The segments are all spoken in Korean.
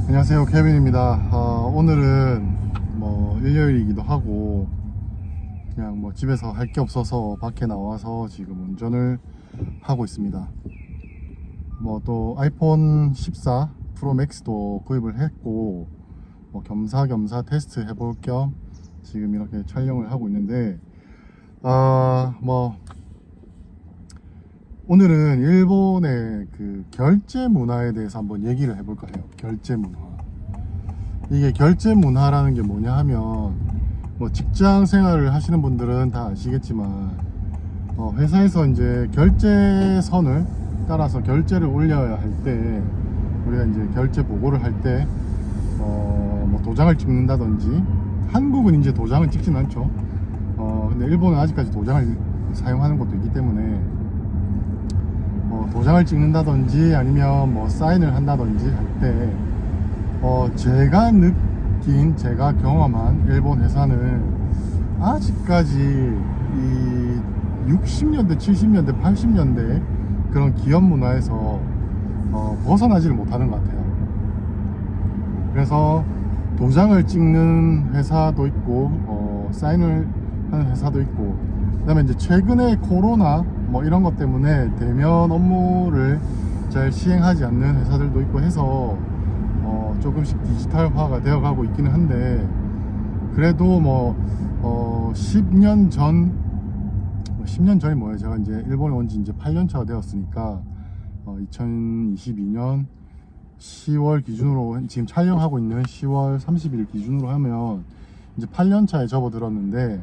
안녕하세요, 케빈입니다. 오늘은 일요일이기도 하고 그냥 집에서 할 게 없어서 밖에 나와서 지금 운전을 하고 있습니다. 또 아이폰 14 프로 맥스도 구입을 했고 겸사겸사 테스트 해볼 겸 지금 이렇게 촬영을 하고 있는데 오늘은 일본의 그 결제 문화에 대해서 한번 얘기를 해볼까 해요. 결제 문화. 이게 결제 문화라는 게 뭐냐 하면 직장 생활을 하시는 분들은 다 아시겠지만 회사에서 이제 결제선을 따라서 결제를 올려야 할 때 우리가 이제 결제 보고를 할 때 도장을 찍는다든지, 한국은 이제 도장을 찍진 않죠. 근데 일본은 아직까지 도장을 사용하는 것도 있기 때문에 도장을 찍는다든지 아니면 사인을 한다든지 할 때 제가 느낀, 제가 경험한 일본 회사는 아직까지 이 60년대, 70년대, 80년대 그런 기업 문화에서 벗어나지를 못하는 것 같아요. 그래서 도장을 찍는 회사도 있고 사인을 하는 회사도 있고, 그 다음에 이제 최근에 코로나 이런 것 때문에 대면 업무를 잘 시행하지 않는 회사들도 있고 해서 조금씩 디지털화가 되어 가고 있기는 한데, 그래도 10년 전이 뭐예요? 제가 이제 일본에 온 지 이제 8년 차가 되었으니까 2022년 10월 기준으로, 지금 촬영하고 있는 10월 30일 기준으로 하면 이제 8년 차에 접어들었는데,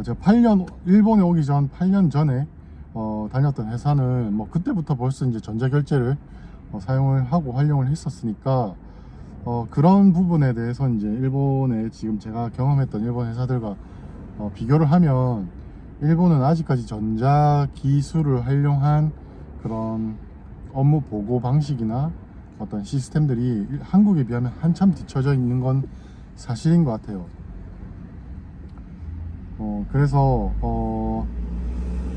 제가 일본에 오기 전 8년 전에 다녔던 회사는 그때부터 벌써 이제 전자결제를 사용을 하고 활용을 했었으니까 그런 부분에 대해서 이제 일본에 지금 제가 경험했던 일본 회사들과 비교를 하면, 일본은 아직까지 전자기술을 활용한 그런 업무 보고 방식이나 어떤 시스템들이 한국에 비하면 한참 뒤처져 있는 건 사실인 것 같아요. 그래서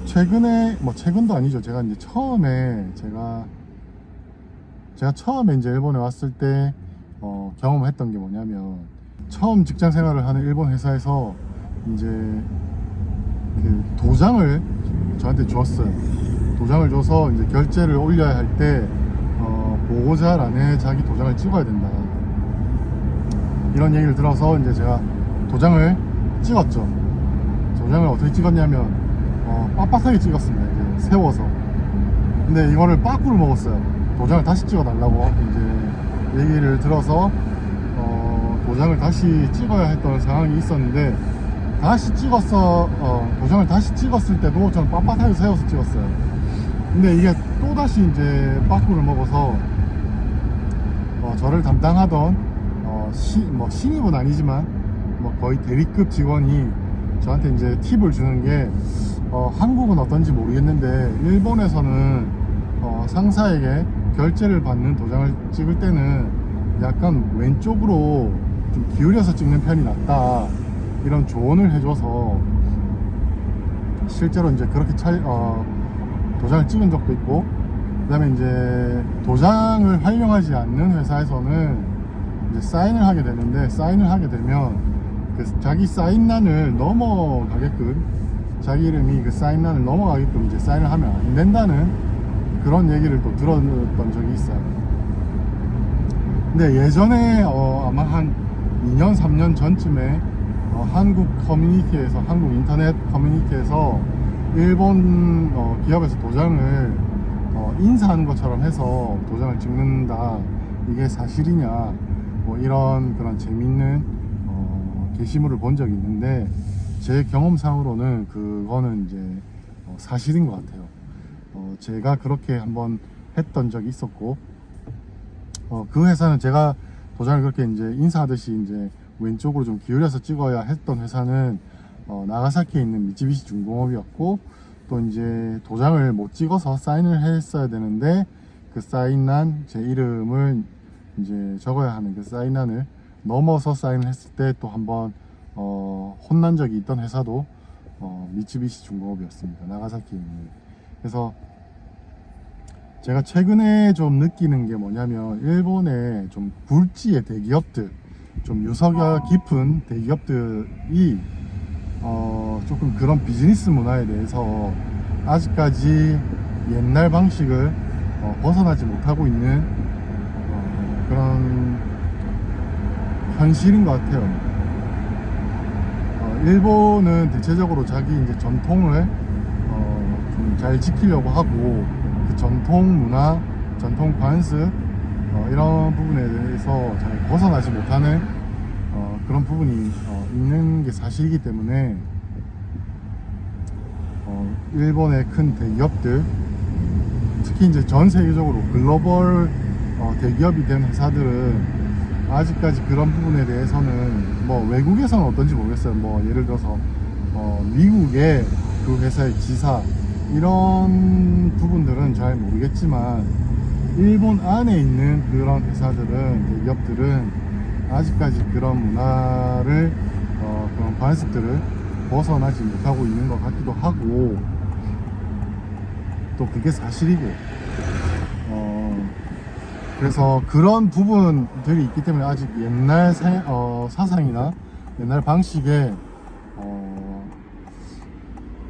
최근에, 최근도 아니죠. 제가 이제 제가 처음에 이제 일본에 왔을 때 경험했던 게 뭐냐면, 처음 직장 생활을 하는 일본 회사에서 이제 그 도장을 저한테 줬어요. 도장을 줘서 이제 결제를 올려야 할 때 보고자란에 자기 도장을 찍어야 된다, 이런 얘기를 들어서 이제 제가 도장을 찍었죠. 도장을 어떻게 찍었냐면 빳빳하게 찍었습니다. 이제 세워서. 근데 이거를 빠꾸를 먹었어요. 도장을 다시 찍어달라고 이제 얘기를 들어서 도장을 다시 찍어야 했던 상황이 있었는데, 도장을 다시 찍었을 때도 저는 빳빳하게 세워서 찍었어요. 근데 이게 또다시 이제 빠꾸를 먹어서 저를 담당하던 신입은 아니지만 거의 대리급 직원이 저한테 이제 팁을 주는 게, 한국은 어떤지 모르겠는데 일본에서는 상사에게 결제를 받는 도장을 찍을 때는 약간 왼쪽으로 좀 기울여서 찍는 편이 낫다, 이런 조언을 해줘서 실제로 이제 그렇게 도장을 찍은 적도 있고, 그 다음에 이제 도장을 활용하지 않는 회사에서는 이제 사인을 하게 되는데, 사인을 하게 되면 자기 사인란을 넘어가게끔, 자기 이름이 그 사인란을 넘어가게끔 이제 사인을 하면 안 된다는 그런 얘기를 또 들었던 적이 있어요. 근데 예전에 아마 한 2년 3년 전쯤에 한국 인터넷 커뮤니티에서 일본 기업에서 도장을 인사하는 것처럼 해서 도장을 찍는다, 이게 사실이냐, 이런 그런 재밌는 게시물을 본 적이 있는데, 제 경험상으로는 그거는 이제 사실인 것 같아요. 제가 그렇게 한번 했던 적이 있었고, 그 회사는 제가 도장을 그렇게 이제 인사하듯이 이제 왼쪽으로 좀 기울여서 찍어야 했던 회사는 나가사키에 있는 미쯔비시 중공업이었고, 또 이제 도장을 못 찍어서 사인을 했어야 되는데 그 사인란, 제 이름을 이제 적어야 하는 그 사인란을 넘어서 사인을 했을 때 또 한번 혼난 적이 있던 회사도 미쯔비시 중공업이었습니다. 나가사키에 있는. 그래서 제가 최근에 좀 느끼는 게 뭐냐면 일본의 좀 굴지의 대기업들, 좀 유서가 깊은 대기업들이 조금 그런 비즈니스 문화에 대해서 아직까지 옛날 방식을 벗어나지 못하고 있는 그런 현실인 것 같아요. 일본은 대체적으로 자기 이제 전통을 좀 잘 지키려고 하고 그 전통 문화, 전통 관습 이런 부분에 대해서 잘 벗어나지 못하는 그런 부분이 있는 게 사실이기 때문에 일본의 큰 대기업들, 특히 이제 전 세계적으로 글로벌 대기업이 된 회사들은 아직까지 그런 부분에 대해서는 뭐 외국에서는 어떤지 모르겠어요. 뭐 예를 들어서 미국의 그 회사의 지사 이런 부분들은 잘 모르겠지만 일본 안에 있는 그런 회사들은, 대기업들은 아직까지 그런 문화를 그런 관습들을 벗어나지 못하고 있는 것 같기도 하고, 또 그게 사실이고, 그래서 그런 부분들이 있기 때문에 아직 옛날 사상이나 옛날 방식에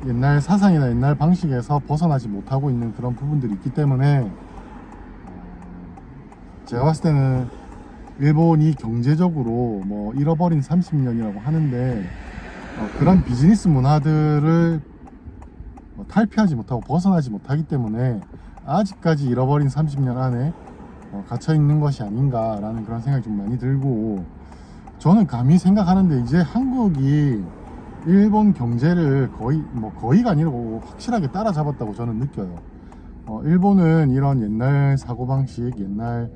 옛날 사상이나 옛날 방식에서 벗어나지 못하고 있는 그런 부분들이 있기 때문에 제가 봤을 때는 일본이 경제적으로 뭐 잃어버린 30년이라고 하는데 그런 비즈니스 문화들을 탈피하지 못하고 벗어나지 못하기 때문에 아직까지 잃어버린 30년 안에 갇혀 있는 것이 아닌가라는 그런 생각이 좀 많이 들고, 저는 감히 생각하는데 이제 한국이 일본 경제를 거의가 아니고 확실하게 따라잡았다고 저는 느껴요. 일본은 이런 옛날 사고방식, 옛날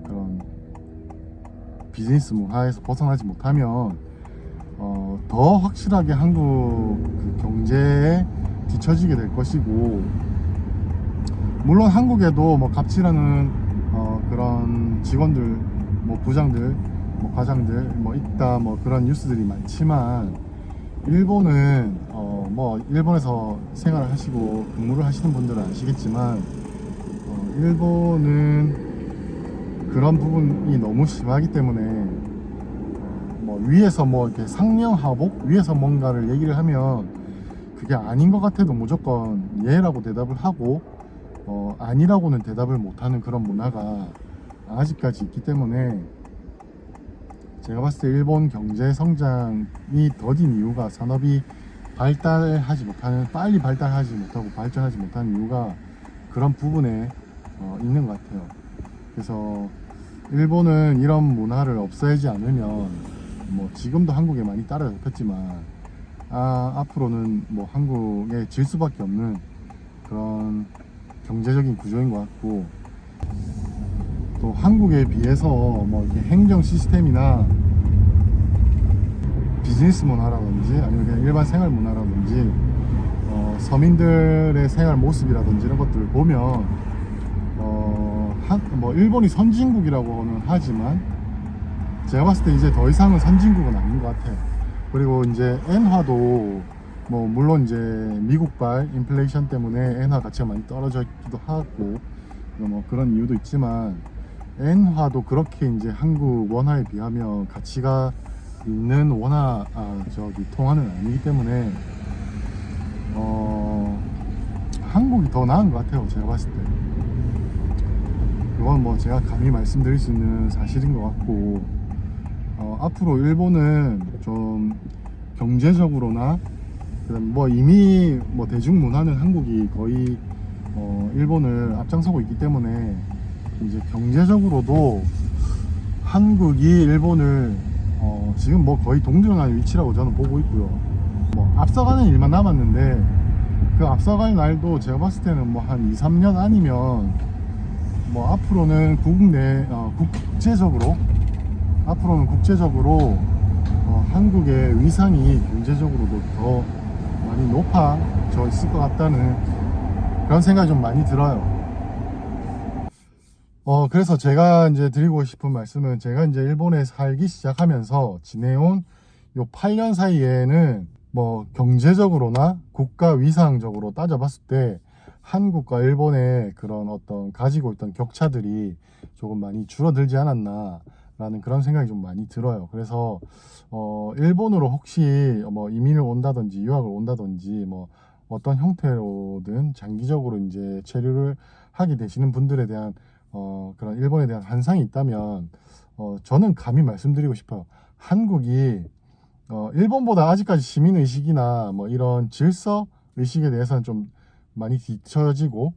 그런 비즈니스 문화에서 벗어나지 못하면 더 확실하게 한국 그 경제에 뒤처지게 될 것이고, 물론 한국에도 뭐 갑질하는 그런 직원들, 뭐 부장들, 뭐 과장들 뭐 있다, 뭐 그런 뉴스들이 많지만 일본은 뭐 일본에서 생활을 하시고 근무를 하시는 분들은 아시겠지만 일본은 그런 부분이 너무 심하기 때문에 뭐 위에서 뭐 이렇게 상명하복, 위에서 뭔가를 얘기를 하면 그게 아닌 것 같아도 무조건 예라고 대답을 하고 아니라고는 대답을 못하는 그런 문화가 아직까지 있기 때문에 제가 봤을 때 일본 경제 성장이 더딘 이유가, 산업이 발달하지 못하는, 빨리 발달하지 못하고 발전하지 못하는 이유가 그런 부분에 있는 것 같아요. 그래서 일본은 이런 문화를 없애지 않으면 뭐 지금도 한국에 많이 따라잡혔지만 앞으로는 뭐 한국에 질 수밖에 없는 그런 경제적인 구조인 것 같고, 또 한국에 비해서 뭐 이렇게 행정 시스템이나 비즈니스 문화라든지 아니면 그냥 일반 생활 문화라든지 서민들의 생활 모습이라든지 이런 것들을 보면 뭐 일본이 선진국이라고는 하지만 제가 봤을 때 이제 더 이상은 선진국은 아닌 것 같아요. 그리고 이제 엔화도 뭐 물론 이제 미국발 인플레이션 때문에 엔화 가치가 많이 떨어져 있기도 하고 뭐 그런 이유도 있지만 엔화도 그렇게 이제 한국 원화에 비하면 가치가 있는 통화는 아니기 때문에 한국이 더 나은 것 같아요. 제가 봤을 때 그건 뭐 제가 감히 말씀드릴 수 있는 사실인 것 같고, 앞으로 일본은 좀 경제적으로나 뭐 이미 뭐 대중문화는 한국이 거의 일본을 앞장서고 있기 때문에 이제 경제적으로도 한국이 일본을 지금 뭐 거의 동등한 위치라고 저는 보고 있고요. 뭐 앞서가는 일만 남았는데 그 앞서갈 날도 제가 봤을 때는 뭐 한 2, 3년 아니면 뭐 앞으로는 국제적으로 한국의 위상이 경제적으로도 더 많이 높아져 있을 것 같다는 그런 생각이 좀 많이 들어요. 그래서 제가 이제 드리고 싶은 말씀은, 제가 이제 일본에 살기 시작하면서 지내온 요 8년 사이에는 뭐 경제적으로나 국가 위상적으로 따져봤을 때 한국과 일본의 그런 어떤 가지고 있던 격차들이 조금 많이 줄어들지 않았나라는 그런 생각이 좀 많이 들어요. 그래서 일본으로 혹시 뭐 이민을 온다든지 유학을 온다든지 뭐 어떤 형태로든 장기적으로 이제 체류를 하게 되시는 분들에 대한 그런 일본에 대한 환상이 있다면 저는 감히 말씀드리고 싶어요. 한국이 일본보다 아직까지 시민의식이나 뭐 이런 질서 의식에 대해서는 좀 많이 뒤처지고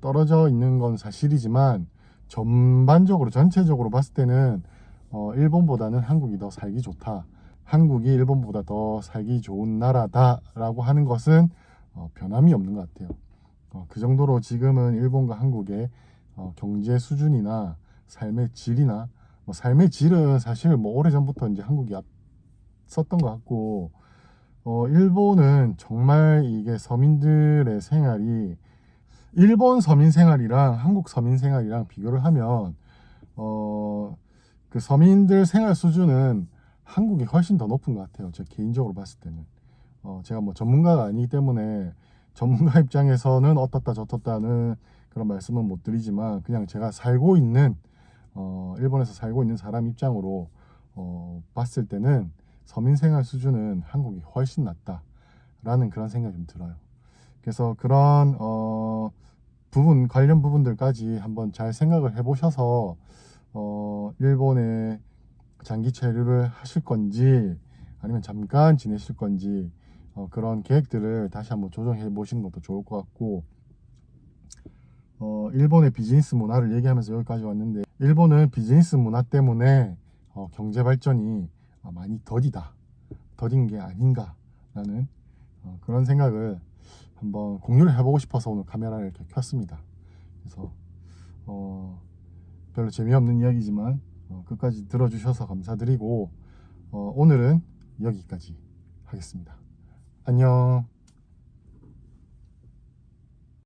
떨어져 있는 건 사실이지만 전반적으로 전체적으로 봤을 때는 일본보다는 한국이 더 살기 좋다. 한국이 일본보다 더 살기 좋은 나라다라고 하는 것은 변함이 없는 것 같아요. 그 정도로 지금은 일본과 한국의 경제 수준이나 삶의 질이나 뭐 삶의 질은 사실 뭐 오래전부터 이제 한국이 앞섰던 것 같고 일본은 정말 이게 서민들의 생활이 일본 서민 생활이랑 한국 서민 생활이랑 비교를 하면 그 서민들 생활 수준은 한국이 훨씬 더 높은 것 같아요. 제 개인적으로 봤을 때는 제가 뭐 전문가가 아니기 때문에 전문가 입장에서는 어떻다 저떻다는 그런 말씀은 못 드리지만 그냥 제가 살고 있는 일본에서 살고 있는 사람 입장으로 봤을 때는 서민 생활 수준은 한국이 훨씬 낫다라는 그런 생각이 좀 들어요. 그래서 그런 부분 관련 부분들까지 한번 잘 생각을 해보셔서 일본에 장기 체류를 하실 건지 아니면 잠깐 지내실 건지 그런 계획들을 다시 한번 조정해 보시는 것도 좋을 것 같고 일본의 비즈니스 문화를 얘기하면서 여기까지 왔는데 일본은 비즈니스 문화 때문에 경제 발전이 많이 더딘 게 아닌가라는 그런 생각을 한번 공유를 해보고 싶어서 오늘 카메라를 이렇게 켰습니다. 그래서 별로 재미없는 이야기지만 끝까지 들어주셔서 감사드리고 오늘은 여기까지 하겠습니다. 안녕.